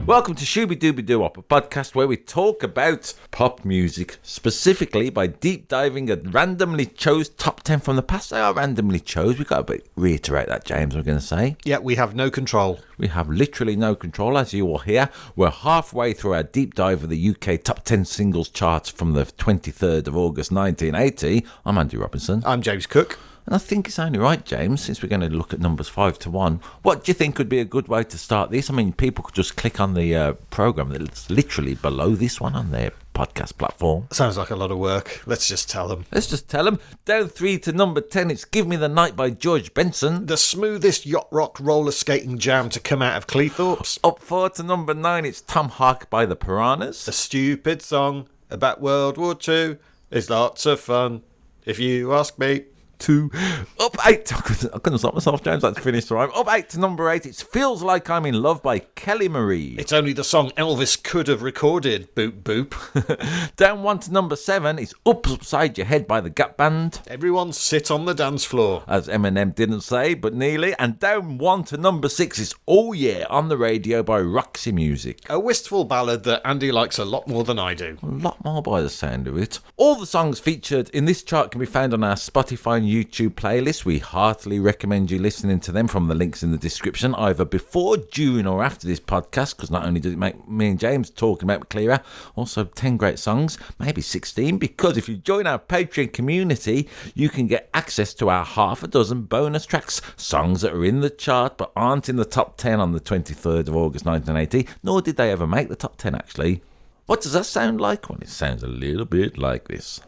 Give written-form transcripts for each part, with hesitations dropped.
Welcome to Shooby Dooby Doo Wop, a podcast where we talk about pop music, specifically by deep diving at randomly chose top 10 from the past. They are randomly chose. We've got to reiterate that, James, I'm going to say. Yeah, we have no control. We have literally no control, as you will hear. We're halfway through our deep dive of the UK top 10 singles charts from the 23rd of August 1980. I'm Andy Robinson. I'm James Cook. And I think it's only right, James, since we're going to look at numbers 5 to 1. What do you think would be a good way to start this? I mean, people could just click on the programme that's literally below this one on their podcast platform. Sounds like a lot of work. Let's just tell them. Let's just tell them. Down 3 to number 10, it's Give Me the Night by George Benson. The smoothest yacht rock roller skating jam to come out of Cleethorpes. Up 4 to number 9, it's Tom Hark by the Piranhas. A stupid song about World War II is lots of fun, if you ask me. 2. Up 8. I couldn't stop myself, James. That's finished the rhyme. Up 8 to number 8. It Feels Like I'm in Love by Kelly Marie. It's only the song Elvis could have recorded. Boop boop. Down 1 to number 7. It's Upside Your Head by the Gap Band. Everyone sit on the dance floor. As Eminem didn't say, but nearly. And down 1 to number 6 is Oh Yeah on the Radio by Roxy Music. A wistful ballad that Andy likes a lot more than I do. A lot more by the sound of it. All the songs featured in this chart can be found on our Spotify and YouTube playlist. We heartily recommend you listening to them from the links in the description, either before, during or after this podcast, because not only does it make me and James talking about it clearer, also 10 great songs, maybe 16, because if you join our Patreon community, you can get access to our half a dozen bonus tracks, songs that are in the chart but aren't in the top 10 on the 23rd of August 1980, nor did they ever make the top 10 actually. What does that sound like? Well, it sounds a little bit like this.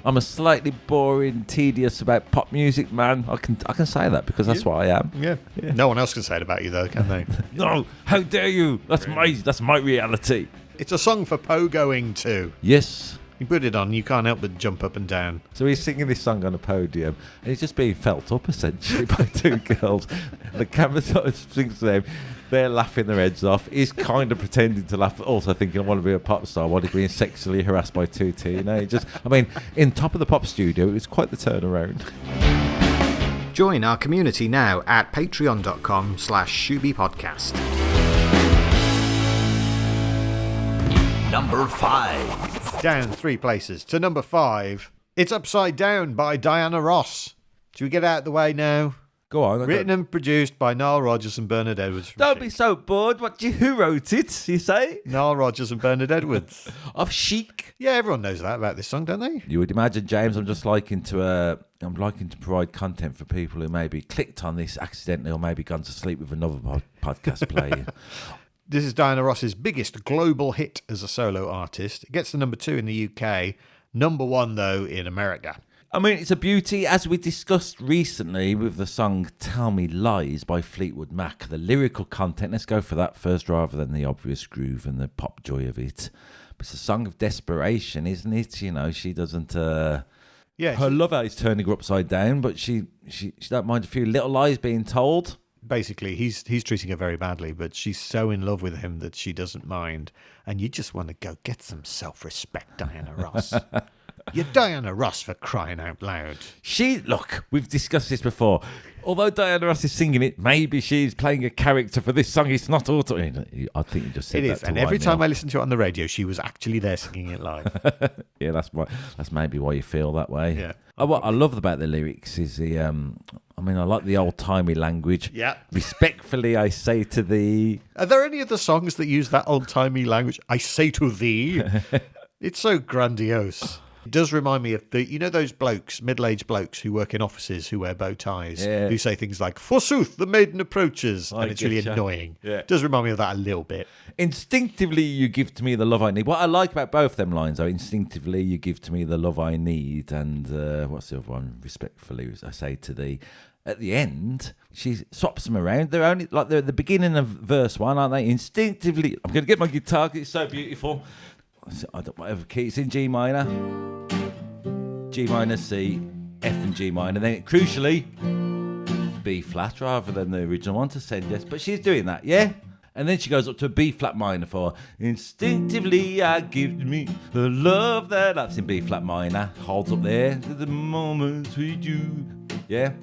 I'm a slightly boring, tedious about pop music man. I can say that because that's what I am. Yeah. No one else can say it about you though, can they? No, how dare you? That's my reality. It's a song for pogoing too. Yes. You put it on, you can't help but jump up and down. So he's singing this song on a podium, and he's just being felt up essentially by two girls. The camera sort of sings to them. They're laughing their heads off. He's kind of pretending to laugh, but also thinking, I want to be a pop star. While he's being sexually harassed by two teenagers. In top of the pop studio, it was quite the turnaround. Join our community now at patreon.com/ShoobyPodcast. Number 5. Down 3 places to number 5. It's Upside Down by Diana Ross. Should we get out of the way now? Go on. Written and produced by Nile Rodgers and Bernard Edwards. Don't be so bored. Who wrote it, you say? Nile Rodgers and Bernard Edwards. Of Chic. Yeah, everyone knows that about this song, don't they? You would imagine, James, I'm liking to provide content for people who maybe clicked on this accidentally or maybe gone to sleep with another podcast playing. This is Diana Ross's biggest global hit as a solo artist. It gets to number 2 in the UK, number 1, though, in America. I mean, it's a beauty, as we discussed recently with the song Tell Me Lies by Fleetwood Mac. The lyrical content, let's go for that first rather than the obvious groove and the pop joy of it. But it's a song of desperation, isn't it? You know, she doesn't... her lover is turning her upside down, but she don't mind a few little lies being told. Basically, he's treating her very badly, but she's so in love with him that she doesn't mind. And you just want to go get some self-respect, Diana Ross. You're Diana Ross, for crying out loud. Look, we've discussed this before. Although Diana Ross is singing it, maybe she's playing a character for this song. It's not auto. I think you just said it that is, to and every time I listen to it on the radio, she was actually there singing it live. Yeah, that's maybe why you feel that way. Yeah. What I love about the lyrics is the, I like the old-timey language. Yeah. Respectfully, I say to thee. Are there any other songs that use that old-timey language? I say to thee. It's so grandiose. It does remind me of those blokes, middle-aged blokes who work in offices who wear bow ties, who say things like, "Forsooth, the maiden approaches," and it's really annoying. Yeah. It does remind me of that a little bit. Instinctively, you give to me the love I need. What I like about both them lines, though, instinctively, you give to me the love I need, and what's the other one? Respectfully, I say to thee. At the end, she swaps them around. They're at the beginning of verse 1, aren't they? Instinctively, I'm going to get my guitar. It's so beautiful. Whatever key, it's in G minor, G minor, C, F and G minor. Then, crucially, B flat rather than the original one to send yes. But she's doing that, yeah? And then she goes up to a B flat minor for instinctively I give me the love that's in B flat minor. Holds up there. The moments with you, yeah?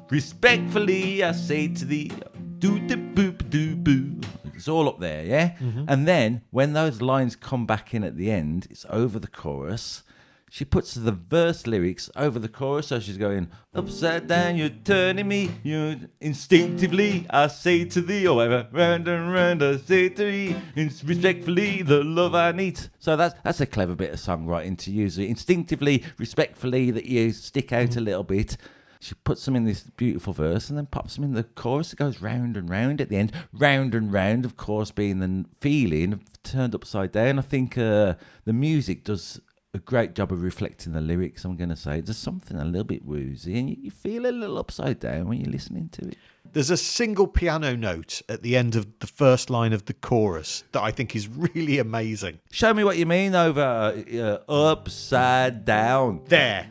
Respectfully I say to thee, do the boop doo boo. It's all up there, yeah? And then when those lines come back in at the end, it's over the chorus. She puts the verse lyrics over the chorus, so she's going, upside down, you're turning me, you instinctively, I say to thee, or whatever, round and round, I say to thee, respectfully, the love I need. So that's a clever bit of songwriting to use. Instinctively, respectfully, that you stick out a little bit. She puts them in this beautiful verse and then pops them in the chorus. It goes round and round at the end. Round and round, of course, being the feeling turned upside down. I think the music does a great job of reflecting the lyrics, I'm going to say. There's something a little bit woozy and you feel a little upside down when you're listening to it. There's a single piano note at the end of the first line of the chorus that I think is really amazing. Show me what you mean over upside down. There.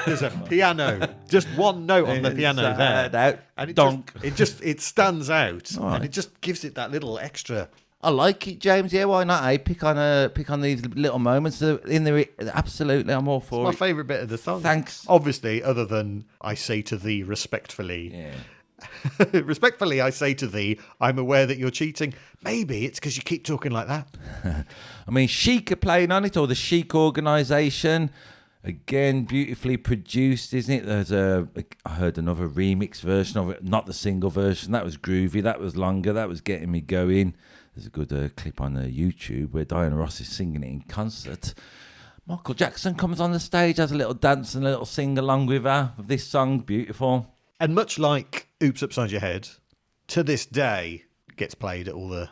There's a piano. Just one note on the piano there. Out. And it stands out. Right. And it just gives it that little extra. I like it, James. Yeah, why not? Pick on these little moments in the. Absolutely, I'm all for It's it. my favourite bit of the song. Thanks. Obviously, other than I say to thee respectfully. Yeah. Respectfully, I say to thee, I'm aware that you're cheating. Maybe it's because you keep talking like that. I mean, Chic are playing on it, or the Chic organisation. Again, beautifully produced, isn't it? I heard another remix version of it, not the single version. That was groovy. That was longer. That was getting me going. There's a good clip on YouTube where Diana Ross is singing it in concert. Michael Jackson comes on the stage, has a little dance and a little sing along with her of this song. Beautiful. And much like Oops Upside Your Head, to this day gets played at all the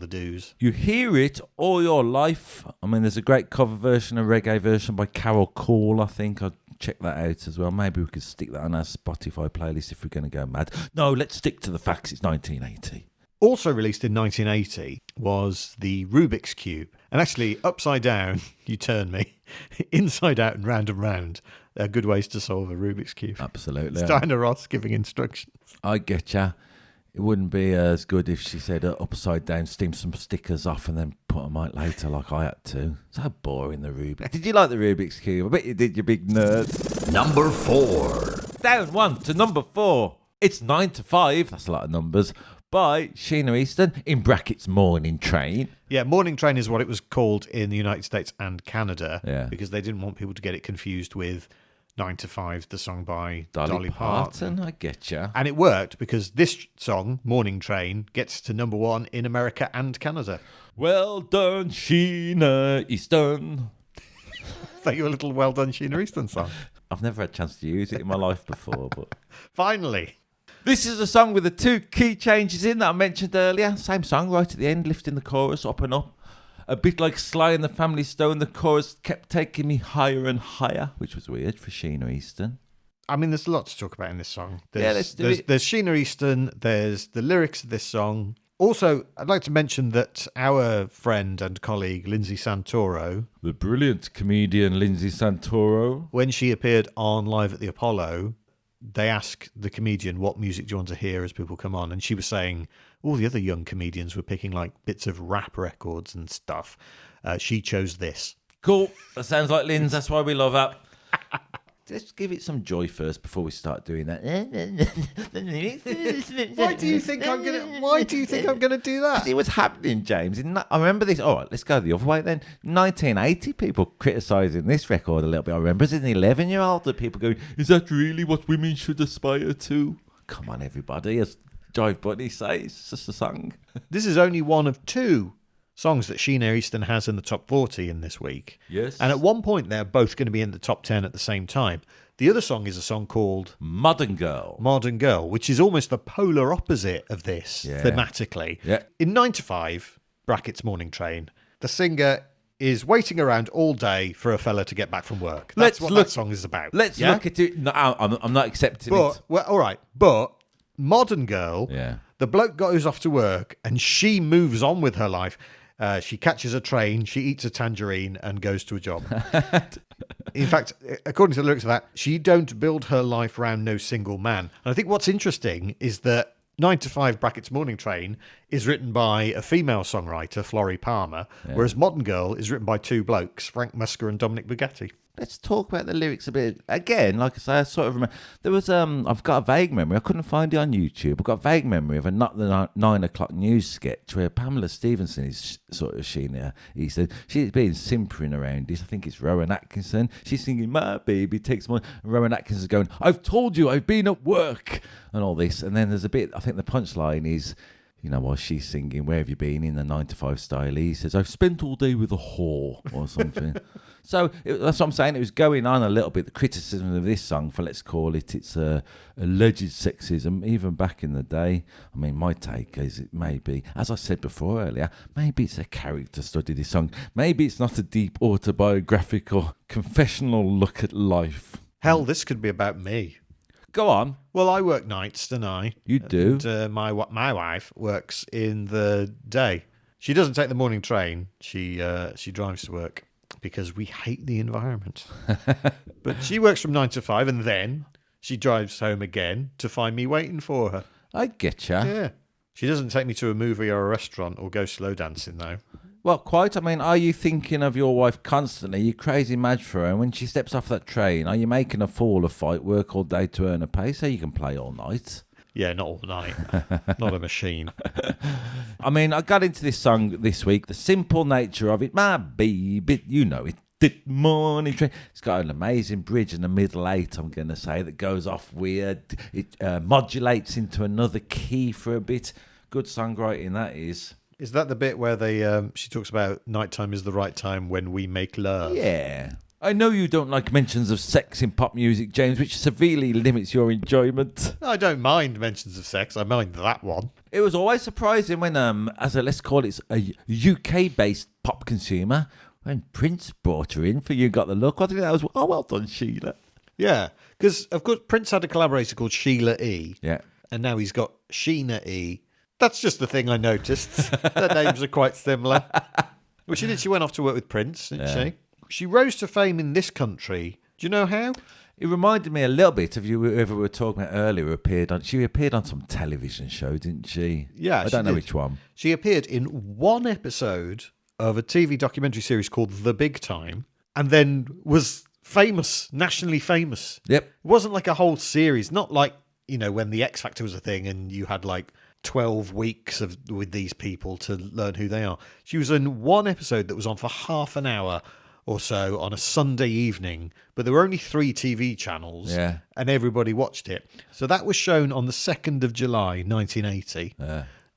do's. You hear it all your life. I mean, there's a great cover version, a reggae version by Carol Cole, I think. I'll check that out as well. Maybe we could stick that on our Spotify playlist if we're going to go mad. No, let's stick to the facts. It's 1980. Also released in 1980 was the Rubik's Cube. And actually, upside down, you turn me. Inside out and round. They're good ways to solve a Rubik's Cube. Absolutely. It's Diana Ross giving instructions. I get ya. It wouldn't be as good if she said upside down, steam some stickers off and then put them out later like I had to. So boring, the Rubik's. Did you like the Rubik's Cube? I bet you did, you big nerd. Number 4. Down one to number 4. It's 9 to 5. That's a lot of numbers. By Sheena Easton, in brackets, Morning Train. Yeah, Morning Train is what it was called in the United States and Canada. Yeah. Because they didn't want people to get it confused with 9 to 5, the song by Dolly Parton. I get ya. And it worked because this song, Morning Train, gets to number 1 in America and Canada. Well done, Sheena Easton. Is that your little Well Done Sheena Easton song? I've never had a chance to use it in my life before, but... Finally. This is a song with the 2 key changes in that I mentioned earlier. Same song right at the end, lifting the chorus up and up. A bit like Sly and the Family Stone, the chorus kept taking me higher and higher, which was weird for Sheena Easton. I mean, there's a lot to talk about in this song. Let's do it. There's Sheena Easton, there's the lyrics of this song. Also, I'd like to mention that our friend and colleague, Lindsay Santoro, The brilliant comedian Lindsay Santoro. when she appeared on Live at the Apollo, they asked the comedian, what music do you want to hear as people come on? And she was saying all the other young comedians were picking like bits of rap records and stuff. She chose this. Cool. That sounds like Linz. That's why we love her. Let's give it some joy first before we start doing that. Why do you think I'm gonna do that? It was happening, James. I remember this. All right, let's go the other way then. 1980, people criticising this record a little bit. I remember as an 11-year-old that people going, "Is that really what women should aspire to?" Come on, everybody. As Jive Buddy says, it's just a song. This is only one of 2 songs that Sheena Easton has in the top 40 in this week. Yes. And at one point, they're both going to be in the top 10 at the same time. The other song is a song called Modern Girl. Modern Girl, which is almost the polar opposite of this thematically. Yeah. In 9 to 5, brackets Morning Train, the singer is waiting around all day for a fella to get back from work. That's what that song is about. Let's look at it. No, I'm not accepting it. Well, all right. But Modern Girl, Yeah. the bloke goes off to work and she moves on with her life. She catches a train, she eats a tangerine and goes to a job. In fact, according to the lyrics of that, she don't build her life around no single man. And I think what's interesting is that 9 to 5 brackets Morning Train is written by a female songwriter, Florrie Palmer, whereas Modern Girl is written by 2 blokes, Frank Musker and Dominic Bugatti. let's talk about the lyrics a bit. Again, like I say, I sort of remember. There was, I've got a vague memory. I couldn't find it on YouTube. I've got a vague memory of a Not the 9 o'clock news sketch where Pamela Stevenson is sort of Sheena. He said, she's been simpering around this. I think it's Rowan Atkinson. She's singing, my baby takes my... And Rowan Atkinson's going, I've told you, I've been at work. And all this. And then there's a bit, I think the punchline is, while she's singing, where have you been in the 9 to 5 style? He says, I've spent all day with a whore or something. So that's what I'm saying. It was going on a little bit, the criticism of this song for, let's call it, it's alleged sexism, even back in the day. I mean, my take is it may be, as I said before earlier, maybe it's a character study, this song. Maybe it's not a deep autobiographical, confessional look at life. Hell, this could be about me. Go on. Well, I work nights, don't I? You do? And my wife works in the day. She doesn't take the morning train. She drives to work because we hate the environment. But she works from 9 to 5 and then she drives home again to find me waiting for her. I get ya. Yeah. She doesn't take me to a movie or a restaurant or go slow dancing, though. Well, quite. I mean, are you thinking of your wife constantly? You crazy mad for her. And when she steps off that train, are you making her fall a fight, work all day to earn a pay so you can play all night? Yeah, not all night. Not a machine. I mean, I got into this song this week. The simple nature of it, my baby, you know it. Did morning train. It's got an amazing bridge in the middle 8, I'm going to say, that goes off weird. It modulates into another key for a bit. Good songwriting, that is. Is that the bit where she talks about nighttime is the right time when we make love? Yeah. I know you don't like mentions of sex in pop music, James, which severely limits your enjoyment. I don't mind mentions of sex. I mind that one. It was always surprising when, as a, let's call it, a UK-based pop consumer, when Prince brought her in for You Got the Look. I think that was, well done, Sheila. Yeah, because, of course, Prince had a collaborator called Sheila E. Yeah. And now he's got Sheena E. That's just the thing I noticed. Their names are quite similar. Well, she did. She went off to work with Prince, didn't she? She rose to fame in this country. Do you know how? It reminded me a little bit of whoever we were talking about earlier. She appeared on some television show, didn't she? Yeah, I don't know which one. She appeared in one episode of a TV documentary series called The Big Time, and then was famous, nationally famous. Yep. It wasn't like a whole series. Not like, when the X Factor was a thing and you had like 12 weeks with these people to learn who they are. She was in one episode that was on for half an hour or so on a Sunday evening, but there were only 3 TV channels, and everybody watched it. So that was shown on the 2nd of July, 1980.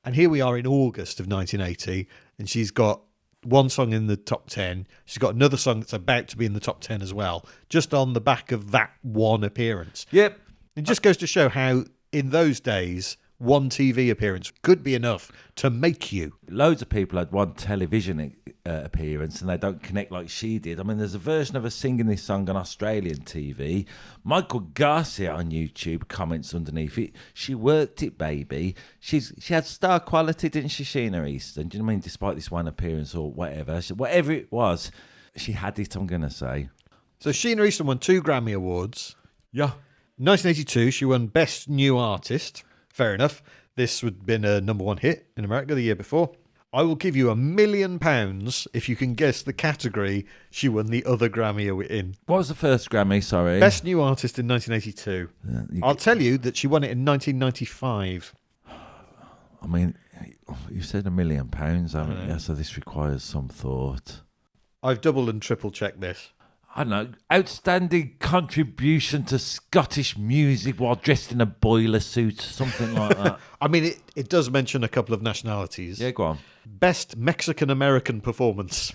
And here we are in August of 1980, and she's got one song in the top 10. She's got another song that's about to be in the top 10 as well, just on the back of that one appearance. Yep. It just goes to show how, in those days, one TV appearance could be enough to make you. Loads of people had one television appearance and they don't connect like she did. I mean, there's a version of her singing this song on Australian TV. Michael Garcia on YouTube comments underneath it. She worked it, baby. She had star quality, didn't she, Sheena Easton? Do you know what I mean? Despite this one appearance or whatever. Whatever it was, she had it, I'm going to say. So Sheena Easton won 2 Grammy Awards. Yeah. 1982, she won Best New Artist. Fair enough. This would have been a #1 hit in America the year before. I will give you £1 million if you can guess the category she won the other Grammy in. What was the first Grammy, sorry? Best New Artist in 1982. I'll tell you that she won it in 1995. I mean, you said £1 million, haven't you? So this requires some thought. I've double and triple checked this. I don't know, outstanding contribution to Scottish music while dressed in a boiler suit, something like that. I mean, it does mention a couple of nationalities. Yeah, go on. Best Mexican-American performance.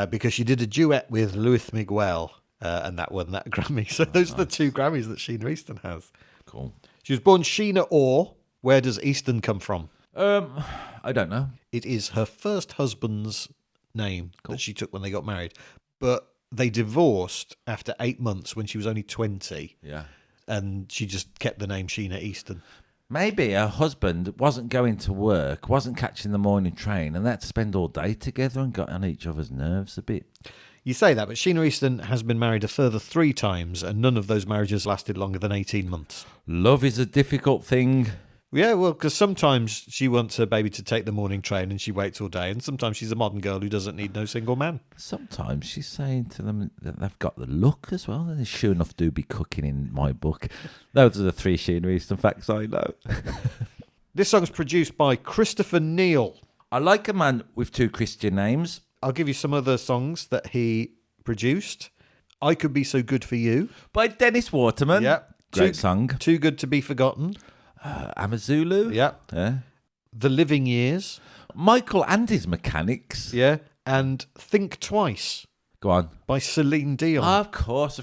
Because she did a duet with Luis Miguel, and that won that Grammy. So those are the 2 Grammys that Sheena Easton has. Cool. She was born Sheena Orr. Where does Easton come from? I don't know. It is her first husband's name that she took when they got married. But they divorced after 8 months when she was only 20. Yeah. And she just kept the name Sheena Easton. Maybe her husband wasn't going to work, wasn't catching the morning train, and they had to spend all day together and got on each other's nerves a bit. You say that, but Sheena Easton has been married a further 3 times, and none of those marriages lasted longer than 18 months. Love is a difficult thing. Yeah, well, because sometimes she wants her baby to take the morning train and she waits all day, and sometimes she's a modern girl who doesn't need no single man. Sometimes she's saying to them that they've got the look as well. And sure enough, do be cooking in my book. Those are the 3 Sheena Easton facts I know. This song's produced by Christopher Neal. I like a man with 2 Christian names. I'll give you some other songs that he produced. I Could Be So Good For You. By Dennis Waterman. Yeah. Great song. Too Good To Be Forgotten. Amazulu. Yeah. The Living Years. Michael and his Mechanics. Yeah. And Think Twice. Go on. By Celine Dion. Of course.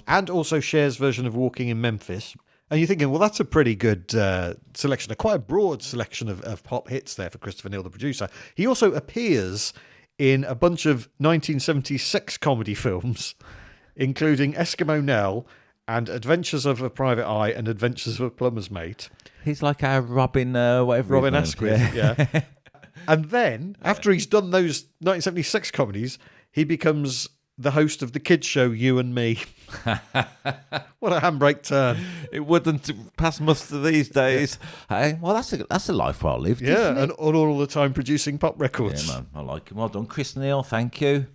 And also Cher's version of Walking in Memphis. And you're thinking, well, that's a pretty good selection, quite a broad selection of pop hits there for Christopher Neal, the producer. He also appears in a bunch of 1976 comedy films, including Eskimo Nell and Adventures of a Private Eye and Adventures of a Plumber's Mate. He's like our Robin, whatever. Robin Asquith, yeah. And then, after he's done those 1976 comedies, he becomes the host of the kids show You and Me. What a handbrake turn. It wouldn't pass muster these days. Hey, well, that's a life well lived. Yeah, isn't it? and all the time producing pop records. Yeah, man, I like him. Well done, Chris Neal. Thank you.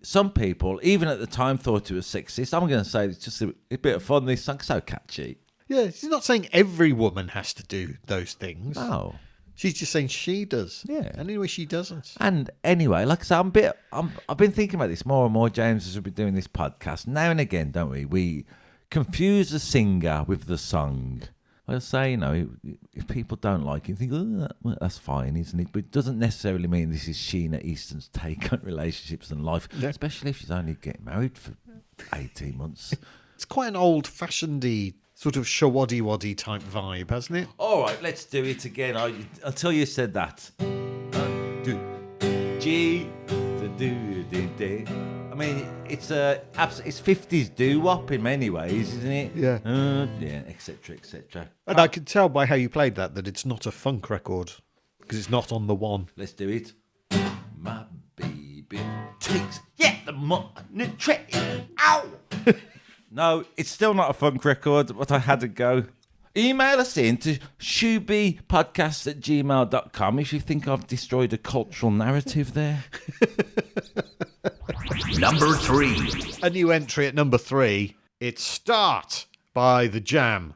Some people, even at the time, thought it was sexist. I'm going to say it's just a bit of fun. This song's so catchy. Yeah, she's not saying every woman has to do those things. Oh. She's just saying she does. Yeah. Anyway, she doesn't. And anyway, like I said, I've been thinking about this more and more, James, as we've been doing this podcast. Now and again, don't we? We confuse the singer with the song. I'll say, if people don't like it, think, that's fine, isn't it? But it doesn't necessarily mean this is Sheena Easton's take on relationships and life, especially if she's only getting married for 18 months. It's quite an old-fashioned-y sort of shawaddy-waddy type vibe, hasn't it? All right, let's do it again. Until you said that. G, do. I mean, it's 50s doo-wop in many ways, isn't it? Yeah. Yeah, etc., etc. And I can tell by how you played that it's not a funk record, because it's not on the one. Let's do it. My baby takes the money train. Ow! No, it's still not a funk record, but I had to go. Email us in to shubipodcast@gmail.com if you think I've destroyed a cultural narrative there. Number 3. A new entry at number 3. It's Start by The Jam.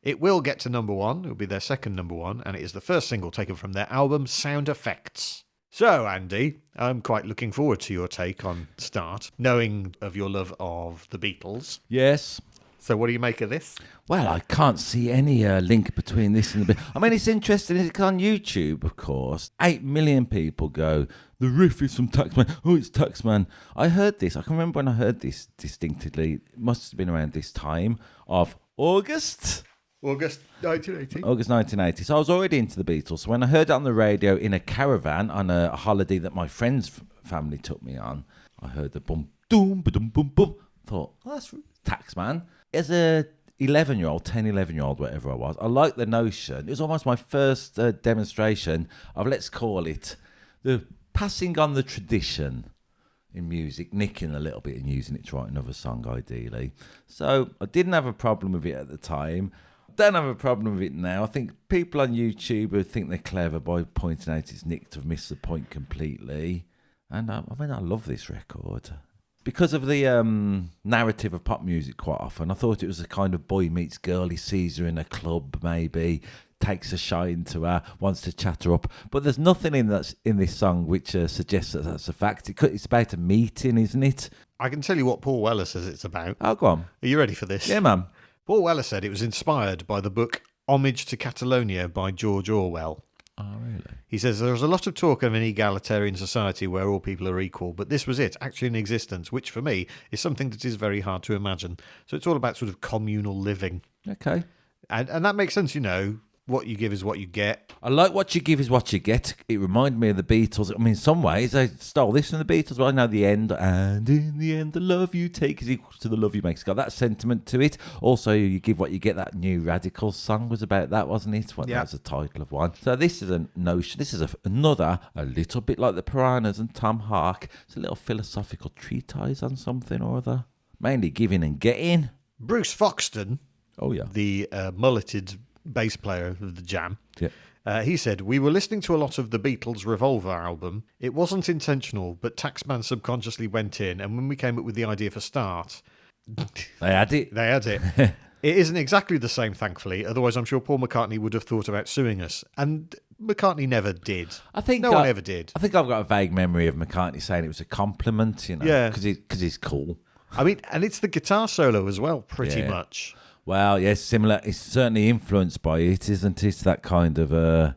It will get to number 1. It will be their second number 1, and it is the first single taken from their album Sound Effects. So, Andy, I'm quite looking forward to your take on Start, knowing of your love of the Beatles. Yes. So what do you make of this? Well, I can't see any link between this and the... I mean, it's interesting. It's on YouTube, of course. 8 million people go, the riff is from Taxman. Oh, it's Taxman. I heard this. I can remember when I heard this distinctively. It must have been around this time of August 1980. August 1980. So I was already into the Beatles. So when I heard it on the radio in a caravan on a holiday that my friend's family took me on, I heard the boom, boom, boom, boom, boom. Thought, oh, that's Taxman. As a 11-year-old, whatever I was, I liked the notion. It was almost my first demonstration of, let's call it, the passing on the tradition in music, nicking a little bit and using it to write another song, ideally. So I didn't have a problem with it at the time. Don't have a problem with it now. I think people on YouTube who think they're clever by pointing out it's nicked have missed the point completely. And I love this record. Because of the narrative of pop music quite often, I thought it was a kind of boy meets girl. He sees her in a club, maybe, takes a shine to her, wants to chat her up. But there's nothing in this song which suggests that that's a fact. It's about a meeting, isn't it? I can tell you what Paul Weller says it's about. Oh, go on. Are you ready for this? Yeah, man. Paul Weller said it was inspired by the book Homage to Catalonia by George Orwell. Oh, really? He says there's a lot of talk of an egalitarian society where all people are equal, but this was it, actually in existence, which for me is something that is very hard to imagine. So it's all about sort of communal living. Okay. And that makes sense, what you give is what you get. I like what you give is what you get. It reminded me of the Beatles. I mean, in some ways, they stole this from the Beatles, but I know the end. And in the end, the love you take is equal to the love you make. It's got that sentiment to it. Also, you give what you get. That New Radicals song was about that, wasn't it? Well, yeah. That was the title of one. So this is a notion. This is another, a little bit like the Piranhas and Tom Hark. It's a little philosophical treatise on something or other. Mainly giving and getting. Bruce Foxton, oh yeah, the mulleted bass player of the Jam. Yeah. He said, "We were listening to a lot of the Beatles' Revolver album. It wasn't intentional, but Taxman subconsciously went in, and when we came up with the idea for Start, They had it. they had it. It isn't exactly the same, thankfully. Otherwise, I'm sure Paul McCartney would have thought about suing us. And McCartney never did. I think no one ever did. I think I've got a vague memory of McCartney saying it was a compliment, Yeah. because he's cool. I mean, and it's the guitar solo as well, pretty much. Well, yes, similar. It's certainly influenced by it, isn't it? That kind of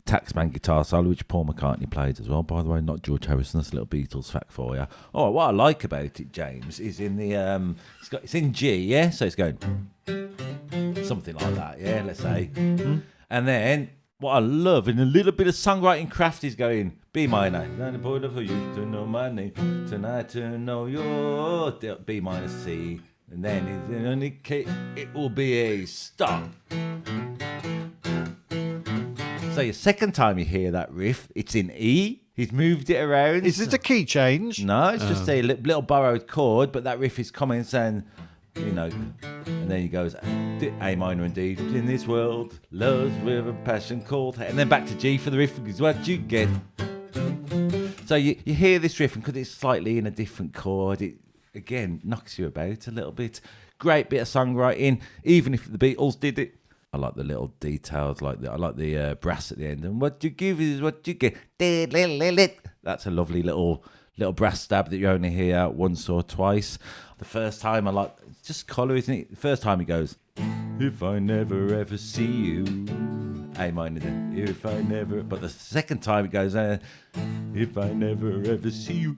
Taxman guitar solo, which Paul McCartney played as well, by the way, not George Harrison. That's a little Beatles fact for you. Oh, what I like about it, James, is in the it's in G, yeah. So it's going something like that, yeah. Let's say, and then what I love in a little bit of songwriting craft is going B minor. Not important for you to know my name tonight, to know your B minor C. And then in only case it will be a stop. So your second time you hear that riff, it's in E. He's moved it around. Is it a key change? No, it's just a little borrowed chord, but that riff is coming saying, and then he goes A minor indeed. In this world, love's with a passion called, and then back to G for the riff because what you get. So you hear this riff, and because it's slightly in a different chord, it again knocks you about a little bit. Great bit of songwriting, even if the Beatles did it. I like the little details, I like the brass at the end. And what you give is what you get. That's a lovely little brass stab that you only hear once or twice. The first time I like, it's just colour, isn't it? The first time he goes, if I never ever see you, A minor then, if I never, but the second time it goes, if I never ever see you.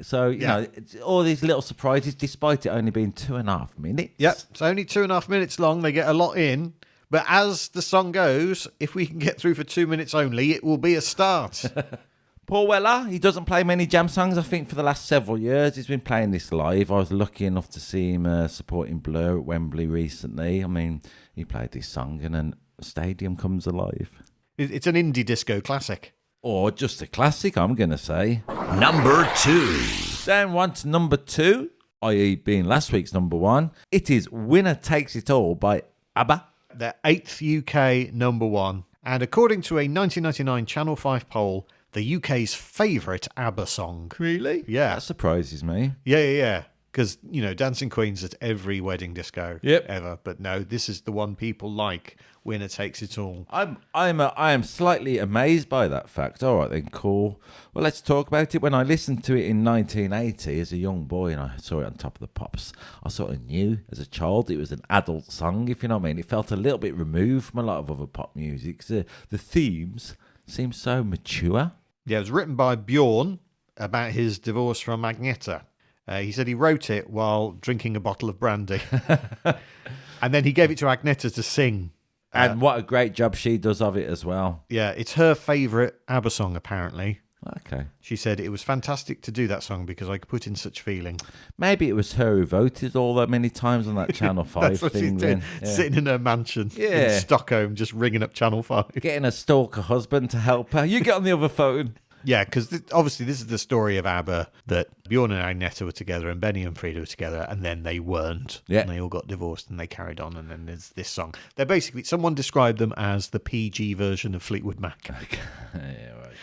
So, it's all these little surprises, despite it only being 2.5 minutes. Yep, it's only 2.5 minutes long. They get a lot in. But as the song goes, if we can get through for 2 minutes only, it will be a start. Paul Weller, he doesn't play many Jam songs, I think, for the last several years. He's been playing this live. I was lucky enough to see him supporting Blur at Wembley recently. I mean, he played this song and then a stadium comes alive. It's an indie disco classic. Or just a classic, I'm going to say. Number 2. Then on to number 2, i.e. being last week's number 1. It is Winner Takes It All by ABBA. Their 8th UK number 1. And according to a 1999 Channel 5 poll, the UK's favourite ABBA song. Really? Yeah. That surprises me. Yeah. Because, Dancing Queen's at every wedding disco ever. But no, this is the one people like. Winner Takes It All. I am slightly amazed by that fact. All right then, cool. Well, let's talk about it. When I listened to it in 1980 as a young boy and I saw it on Top of the Pops, I sort of knew as a child it was an adult song, if you know what I mean. It felt a little bit removed from a lot of other pop music. The themes seem so mature. Yeah, it was written by Bjorn about his divorce from Agneta. He said he wrote it while drinking a bottle of brandy. And then he gave it to Agneta to sing. And what a great job she does of it as well. Yeah, it's her favourite ABBA song, apparently. Okay. She said it was fantastic to do that song because I could put in such feeling. Maybe it was her who voted all that many times on that Channel 5 That's what thing. she did, sitting in her mansion Yeah. in Stockholm, just ringing up Channel 5. Getting a stalker husband to help her. You get on the other phone. Yeah, because obviously this is the story of ABBA, that Bjorn and Agneta were together and Benny and Frida were together, and then they weren't. Yeah. And they all got divorced and they carried on, and then there's this song. They're basically, someone described them as the PG version of Fleetwood Mac. Okay. Yeah, right.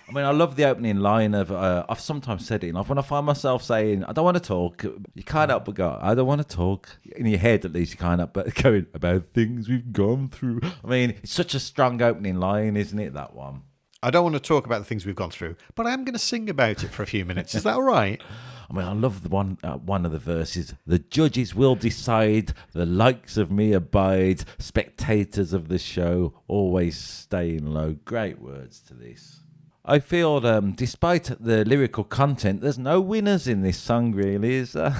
I mean, I love the opening line of, I've sometimes said it enough, when I find myself saying, I don't want to talk, you can't help but go, I don't want to talk. In your head, at least, you can't help but going, about things we've gone through. I mean, it's such a strong opening line, isn't it, that one? I don't want to talk about the things we've gone through, but I am going to sing about it for a few minutes. Is that all right? I mean, I love the one of the verses. The judges will decide, the likes of me abide, spectators of the show always staying low. Great words to this. I feel, despite the lyrical content, there's no winners in this song, really, is there?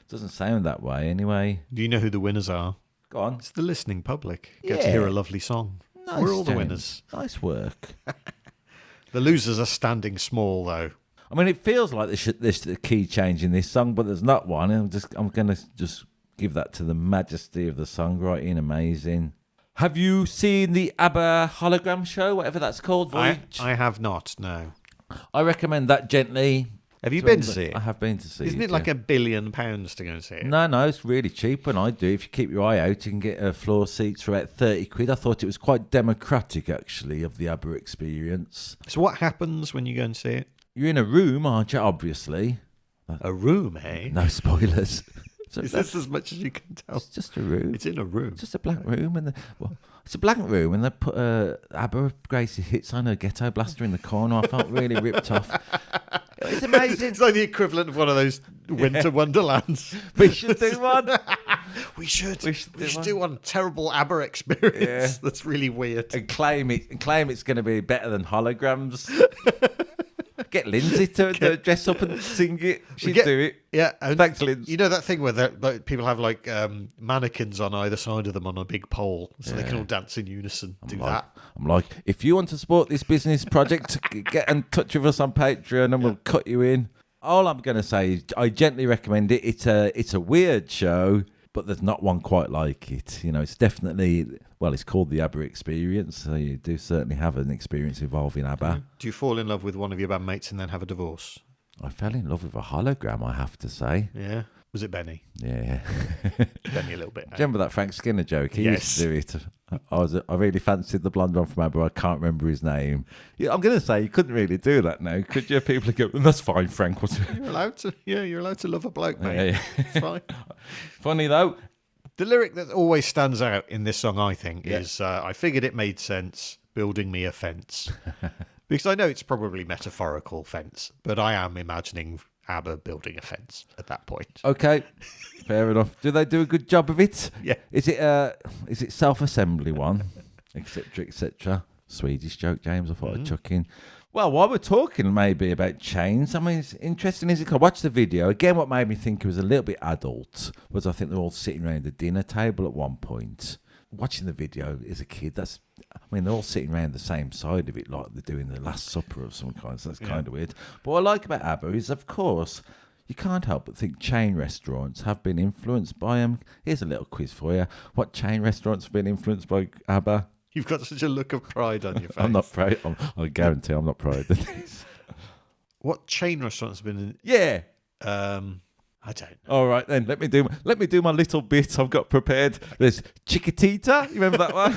Doesn't sound that way, anyway. Do you know who the winners are? Go on. It's the listening public. Get to hear a lovely song. Nice, We're all the James. winners. Nice work. The losers are standing small, though. I mean, it feels like there's a key change in this song, but there's not one. I'm going to just give that to the majesty of the songwriting. Amazing. Have you seen the ABBA hologram show, whatever that's called? Voyage? I have not, no. I recommend that gently. Have you been to see it? I have been to see it. Isn't it like £1 billion to go and see it? No, it's really cheap when I do. If you keep your eye out, you can get floor seats for about 30 quid. I thought it was quite democratic, actually, of the ABBA experience. So what happens when you go and see it? You're in a room, aren't you, obviously? A room, eh? No spoilers. So Is this as much as you can tell? It's just a room. It's in a room. It's just a blank room. It's a blank room, and they put ABBA Gracie Hits on a ghetto blaster in the corner. I felt really ripped off. It's amazing. It's like the equivalent of one of those winter wonderlands. We should do one. We should do one terrible ABBA experience that's really weird. And claim it's going to be better than holograms. Get Lindsay to dress up and sing it. She'd do it. Yeah. Thanks, Lindsay. You know that thing where people have like mannequins on either side of them on a big pole so they can all dance in unison. I'm like, if you want to support this business project, get in touch with us on Patreon and we'll cut you in. All I'm going to say is I gently recommend it. It's a weird show, but there's not one quite like it. You know, it's definitely... Well, it's called the ABBA experience, so you do certainly have an experience involving ABBA. Do you fall in love with one of your bandmates and then have a divorce? I fell in love with a hologram, I have to say. Yeah. Was it Benny? Yeah. Benny a little bit. Do you remember that Frank Skinner joke? He used to do it. I really fancied the blonde one from ABBA. I can't remember his name. Yeah, I'm going to say you couldn't really do that now, could you? People go, that's fine, Frank. You're allowed to. Yeah, you're allowed to love a bloke, mate. Yeah. It's fine. Funny though. The lyric that always stands out in this song, I think, is I figured it made sense building me a fence. Because I know it's probably metaphorical fence, but I am imagining ABBA building a fence at that point. Okay, fair enough. Do they do a good job of it? Yeah. Is it self-assembly one, etc., etc.? Swedish joke, James. I thought I'd chuck in. Well, while we're talking maybe about chains, I mean, it's interesting, is it? I watched the video. Again, what made me think it was a little bit adult was I think they're all sitting around the dinner table at one point. Watching the video as a kid, they're all sitting around the same side of it like they're doing the Last Supper of some kind, so that's kind of weird. But what I like about ABBA is, of course, you can't help but think chain restaurants have been influenced by them. Here's a little quiz for you. What chain restaurants have been influenced by ABBA? You've got such a look of pride on your face. I'm not proud. I guarantee I'm not proud of this. What chain restaurants have been in? Yeah. I don't know. All right then. Let me do my little bit I've got prepared. There's Chiquitita. You remember that one?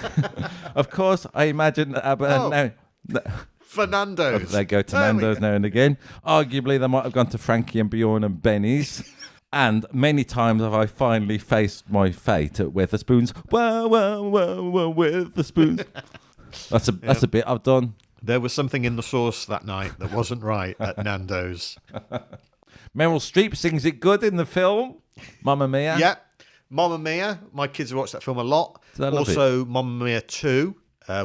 Of course. I imagine ABBA now. Fernando's. They go to Nando's now and again. Arguably, they might have gone to Frankie and Bjorn and Benny's. And many times have I finally faced my fate at Weatherspoons. Wow, wow, wow, wow, Weatherspoons. That's a bit I've done. There was something in the sauce that night that wasn't right at Nando's. Meryl Streep sings it good in the film. Mamma Mia. Yeah. Mamma Mia. My kids have watched that film a lot. Also, Mamma Mia 2,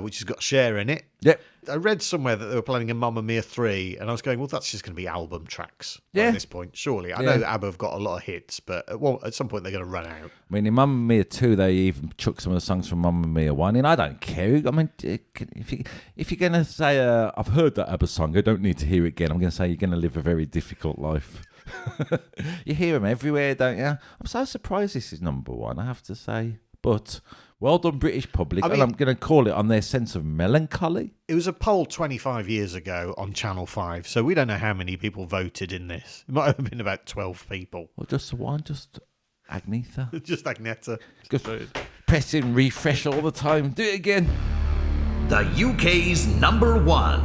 which has got Cher in it. Yep. I read somewhere that they were planning a Mamma Mia 3, and I was going, well, that's just going to be album tracks at this point, surely. I know ABBA have got a lot of hits, but at some point they're going to run out. I mean, in Mamma Mia 2, they even chuck some of the songs from Mamma Mia 1 in. I don't care. I mean, if you're going to say, I've heard that ABBA song, I don't need to hear it again, I'm going to say you're going to live a very difficult life. You hear them everywhere, don't you? I'm so surprised this is number one, I have to say. But well done, British public. And I'm going to call it on their sense of melancholy. It was a poll 25 years ago on Channel 5, so we don't know how many people voted in this. It might have been about 12 people. Well, just one, just Agnetha. Just Agnetha. Just pressing refresh all the time. Do it again. The UK's number one.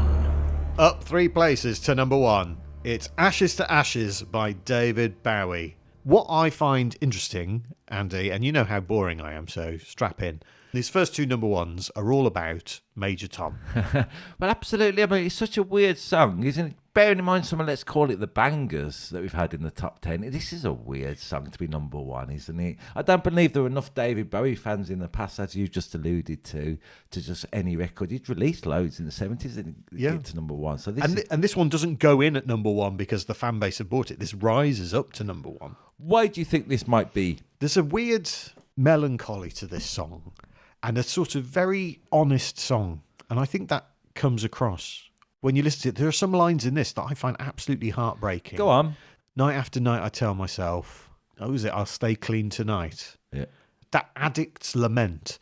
Up 3 places to number 1. It's Ashes to Ashes by David Bowie. What I find interesting, Andy, and you know how boring I am, so strap in. These first 2 number ones are all about Major Tom. Well, absolutely. I mean, it's such a weird song, isn't it? Bearing in mind let's call it the bangers that we've had in the top 10. This is a weird song to be number 1, isn't it? I don't believe there were enough David Bowie fans in the past, as you just alluded to just any record. He'd released loads in the 70s and get to number 1. So this one doesn't go in at number 1 because the fan base have bought it. This rises up to number 1. Why do you think this might be? There's a weird melancholy to this song and a sort of very honest song. And I think that comes across. When you listen to it, there are some lines in this that I find absolutely heartbreaking. Go on. Night after night, I tell myself, I'll stay clean tonight. Yeah. That addict's lament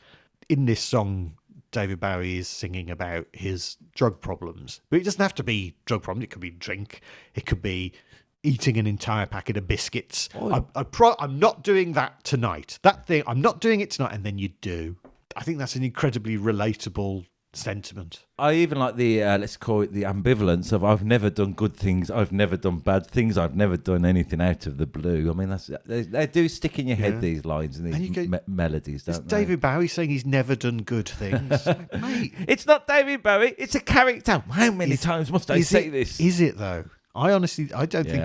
in this song David Bowie is singing about his drug problems. But it doesn't have to be drug problems. It could be drink. It could be eating an entire packet of biscuits. Oh. I'm not doing that tonight. That thing, I'm not doing it tonight. And then you do. I think that's an incredibly relatable sentiment. I even like the, let's call it the ambivalence of I've never done good things, I've never done bad things, I've never done anything out of the blue. I mean, they do stick in your head, these lines and these melodies, don't they? David Bowie saying he's never done good things. Mate. It's not David Bowie, it's a character. How many times must I say this? Is it, though? I don't think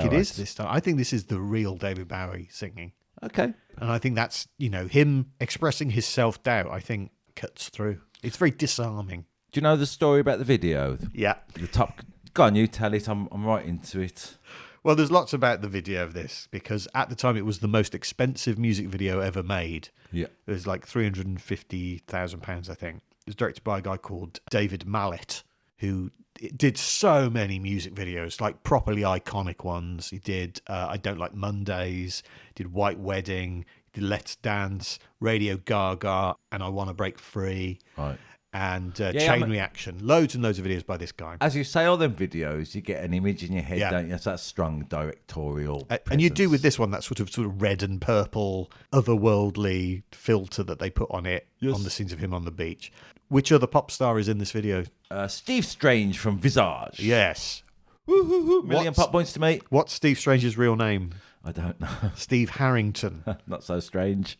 it is right. this time. I think this is the real David Bowie singing. Okay. And I think that's, him expressing his self-doubt, I think, cuts through. It's very disarming. Do you know the story about the video? Yeah. The top. Go on, you tell it. I'm right into it. Well, there's lots about the video of this because at the time it was the most expensive music video ever made. Yeah. It was like £350,000, I think. It was directed by a guy called David Mallet, who did so many music videos, like properly iconic ones. He did I Don't Like Mondays, did White Wedding, did Let's Dance, Radio Gaga, and I Want to Break Free. Right. And Chain Reaction. Loads and loads of videos by this guy. As you say all them videos, you get an image in your head, Yeah. don't you? It's that strong directorial And you do presence. with this one that sort of red and purple otherworldly filter that they put on it on the scenes of him on the beach. Which other pop star is in this video? Steve Strange from Visage. Yes. Million pop points to me. What's Steve Strange's real name? I don't know. Steve Harrington. Not so strange.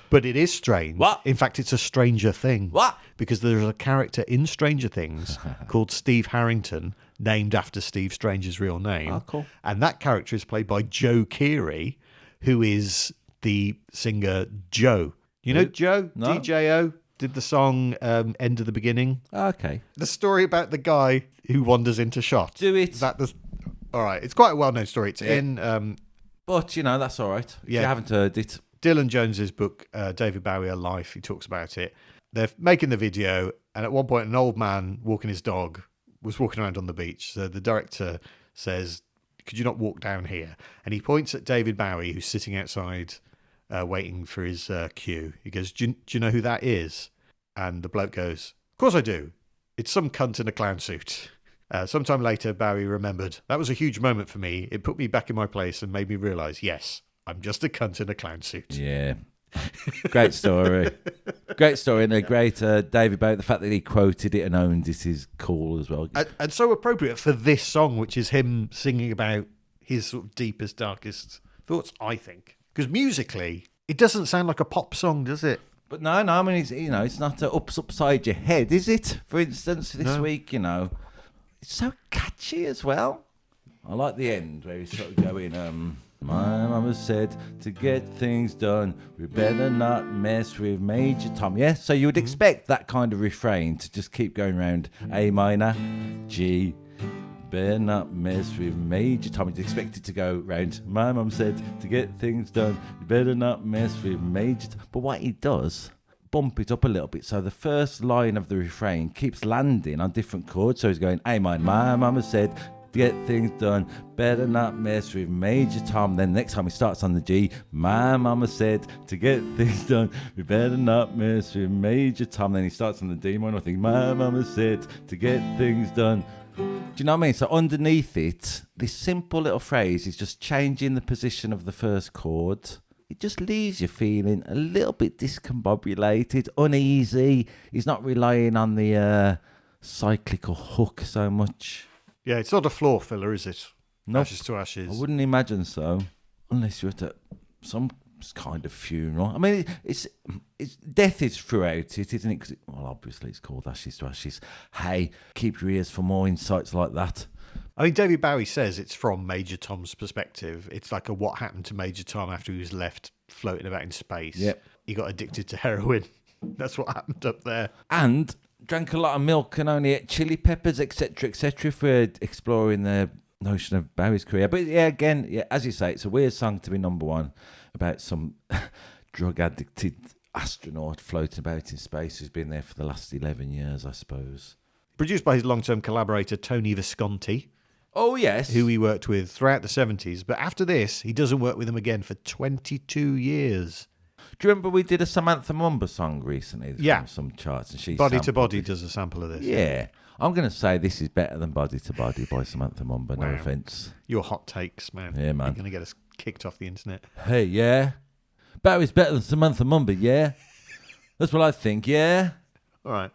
But it is strange. What? In fact, it's a Stranger Thing. What? Because there's a character in Stranger Things called Steve Harrington, named after Steve Strange's real name. Oh, cool. And that character is played by Joe Keery, who is the singer Joe. You know Joe? No. DJO? Did the song End of the Beginning? Okay. The story about the guy who wanders into shot. Do it. Is that the... All right. It's quite a well-known story. It's in... But, that's all right. If Yeah. you haven't heard it. Dylan Jones's book, David Bowie, A Life, he talks about it. They're making the video, and at one point, an old man walking his dog was walking around on the beach. So the director says, could you not walk down here? And he points at David Bowie, who's sitting outside waiting for his cue. He goes, do you know who that is? And the bloke goes, of course I do. It's some cunt in a clown suit. Sometime later, Bowie remembered, that was a huge moment for me. It put me back in my place and made me realise, yes, I'm just a cunt in a clown suit. Yeah. Great story. Great story. And a great David Bowie. The fact that he quoted it and owned it is cool as well. And so appropriate for this song, which is him singing about his sort of deepest, darkest thoughts, I think. Because musically, it doesn't sound like a pop song, does it? But no, I mean, it's not upside your head, is it? For instance, this week, it's so catchy as well. I like the end where he's sort of going, my mama said to get things done, we better not mess with Major Tom. Yeah, so you would expect that kind of refrain to just keep going around A minor, G, better not mess with Major Tom. You'd expect it to go round, my mum said to get things done, you better not mess with Major Tom. But what he does, bump it up a little bit. So the first line of the refrain keeps landing on different chords. So he's going, A minor, my mama said to get things done, better not mess with Major Tom. Then next time he starts on the G, my mama said to get things done, we better not mess with Major Tom. Then he starts on the D minor, I think, my mama said to get things done. Do you know what I mean? So underneath it, this simple little phrase is just changing the position of the first chord. It just leaves you feeling a little bit discombobulated, uneasy. He's not relying on the cyclical hook so much. Yeah, it's not a floor filler, is it? Nope. Ashes to Ashes. I wouldn't imagine so, unless you're at some kind of funeral. I mean, it's death is throughout it, isn't it? 'Cause well, obviously it's called Ashes to Ashes. Hey, keep your ears for more insights like that. I mean, David Bowie says it's from Major Tom's perspective. It's like a what happened to Major Tom after he was left floating about in space. Yep. He got addicted to heroin. That's what happened up there. And drank a lot of milk and only ate chili peppers, etc., etc., for exploring the notion of Bowie's career. But yeah, again, yeah, as you say, it's a weird song to be number one about some drug-addicted astronaut floating about in space who's been there for the last 11 years, I suppose. Produced by his long-term collaborator, Tony Visconti, Oh, yes. who he worked with throughout the 70s. But after this, he doesn't work with him again for 22 years. Do you remember we did a Samantha Mumba song recently? Yeah. From some charts, and she Body to sampled Body it. does a sample of this. Yeah. I'm going to say this is better than Body to Body by Samantha Mumba, no Wow. offence. Your hot takes, man. Yeah, man. You're going to get us kicked off the internet. Hey, yeah. Barry's better than Samantha Mumba, yeah? That's what I think, yeah? All right.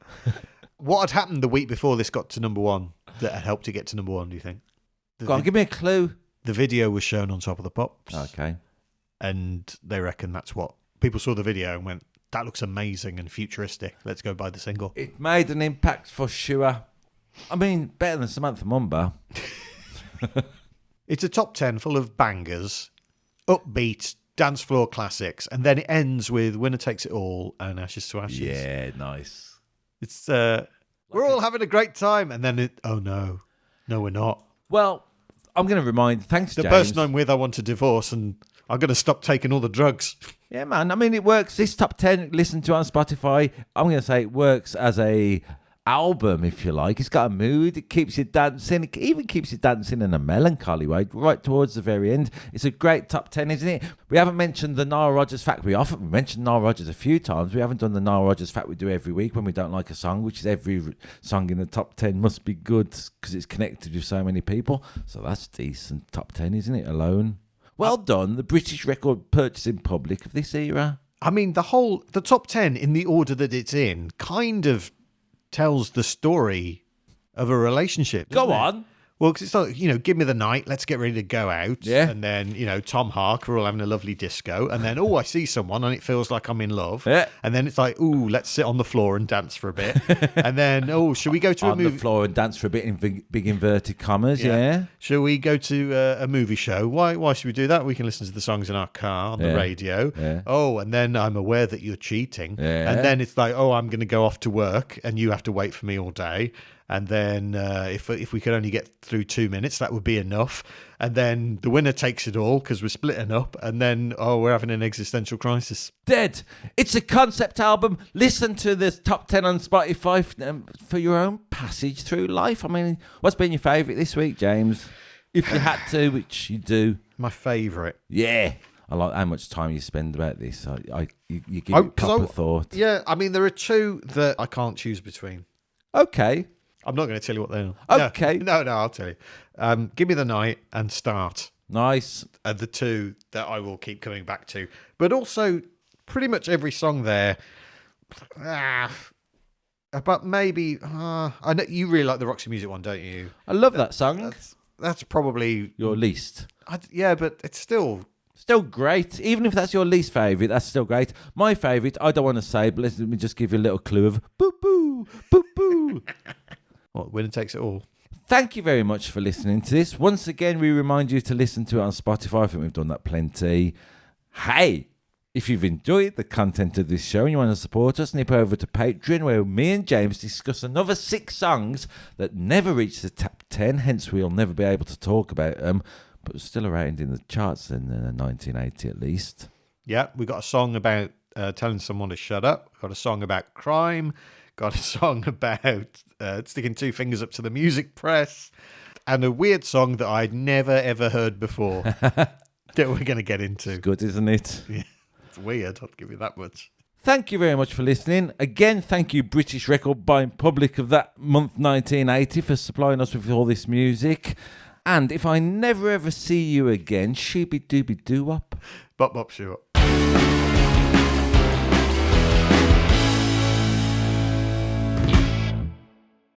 What had happened the week before this got to number one that had helped it get to number one, do you think? Go on, give me a clue. The video was shown on Top of the Pops. Okay. And they reckon that's what... People saw the video and went, that looks amazing and futuristic. Let's go buy the single. It made an impact for sure. I mean, better than Samantha Mumba. It's a top 10 full of bangers, upbeat, dance floor classics, and then it ends with Winner Takes It All and Ashes to Ashes. Yeah, nice. It's we're all having a great time, and then oh no, we're not. Well, I'm going to remind, thanks, The James. person I'm with, I want a divorce, and I'm going to stop taking all the drugs. Yeah, man. I mean, it works. This top 10, listen to it on Spotify. I'm going to say it works as a album, if you like. It's got a mood. It keeps you dancing. It even keeps you dancing in a melancholy way right towards the very end. It's a great top 10, isn't it? We haven't mentioned the Nile Rodgers fact. We mentioned Nile Rodgers a few times. We haven't done the Nile Rodgers fact we do every week when we don't like a song, which is every song in the top 10 must be good because it's connected with so many people. So that's decent top 10, isn't it, alone? Well done, the British record purchasing public of this era. I mean, the top 10 in the order that it's in kind of tells the story of a relationship. Go doesn't it? on. Well, because it's like, give me the night, let's get ready to go out. Yeah. And then, Tom Hark, we're all having a lovely disco. And then, I see someone and it feels like I'm in love. Yeah. And then it's like, let's sit on the floor and dance for a bit. And then, should we go to a On movie? the floor and dance for a bit in big inverted commas, yeah. Shall we go to a movie show? Why should we do that? We can listen to the songs in our car on the radio. Yeah. And then I'm aware that you're cheating. Yeah. And then it's like, I'm going to go off to work and you have to wait for me all day. And then if we could only get through 2 minutes, that would be enough. And then the winner takes it all because we're splitting up. And then, we're having an existential crisis. Dead. It's a concept album. Listen to this top 10 on Spotify for your own passage through life. I mean, what's been your favourite this week, James? If you had to, which you do. My favourite. Yeah. I like how much time you spend about this. You give it proper thought. Yeah, I mean, there are two that I can't choose between. Okay. I'm not going to tell you what they are. Okay. No, I'll tell you. Give Me the Night and Start Nice. are the two that I will keep coming back to. But also, pretty much every song there. But maybe I know you really like the Roxy Music one, don't you? I love that song. That's probably Your least. yeah, but it's still. Still great. Even if that's your least favourite, that's still great. My favourite, I don't want to say, but let me just give you a little clue of boo-boo, boo-boo. What, Winner Takes It All? Thank you very much for listening to this. Once again, we remind you to listen to it on Spotify. I think we've done that plenty. Hey, if you've enjoyed the content of this show and you want to support us, nip over to Patreon, where me and James discuss another 6 songs that never reached the top 10, hence we'll never be able to talk about them, but still around in the charts in 1980 at least. Yeah, we got a song about telling someone to shut up. Got a song about crime. Got a song about sticking 2 fingers up to the music press. And a weird song that I'd never, ever heard before that we're going to get into. Good, isn't it? Yeah, it's weird, I'll give you that much. Thank you very much for listening. Again, thank you, British Record Buying Public of that month 1980, for supplying us with all this music. And if I never ever see you again, shooby dooby doo up. Bop bop shoo up.